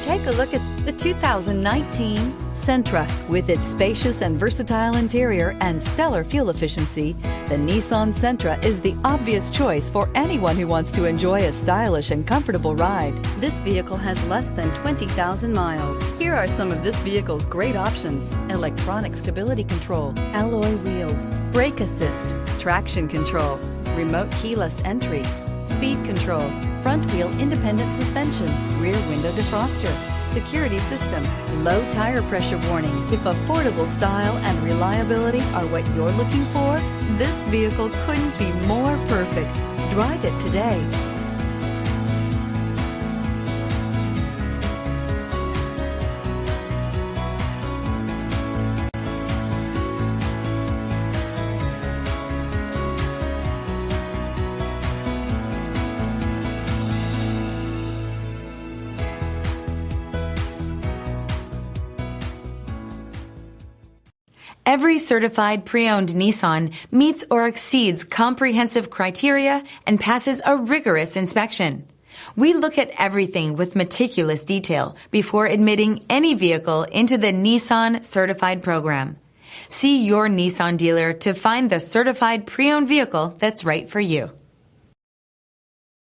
Take a look at the 2019 Sentra. With its spacious and versatile interior and stellar fuel efficiency, the Nissan Sentra is the obvious choice for anyone who wants to enjoy a stylish and comfortable ride. This vehicle has less than 20,000 miles. Here are some of this vehicle's great options: electronic stability control, alloy wheels, brake assist, traction control, remote keyless entry, speed control, front wheel independent suspension, rear window defroster, security system, low tire pressure warning. If affordable style and reliability are what you're looking for, this vehicle couldn't be more perfect. Drive it today. Every certified pre-owned Nissan meets or exceeds comprehensive criteria and passes a rigorous inspection. We look at everything with meticulous detail before admitting any vehicle into the Nissan Certified program. See your Nissan dealer to find the certified pre-owned vehicle that's right for you.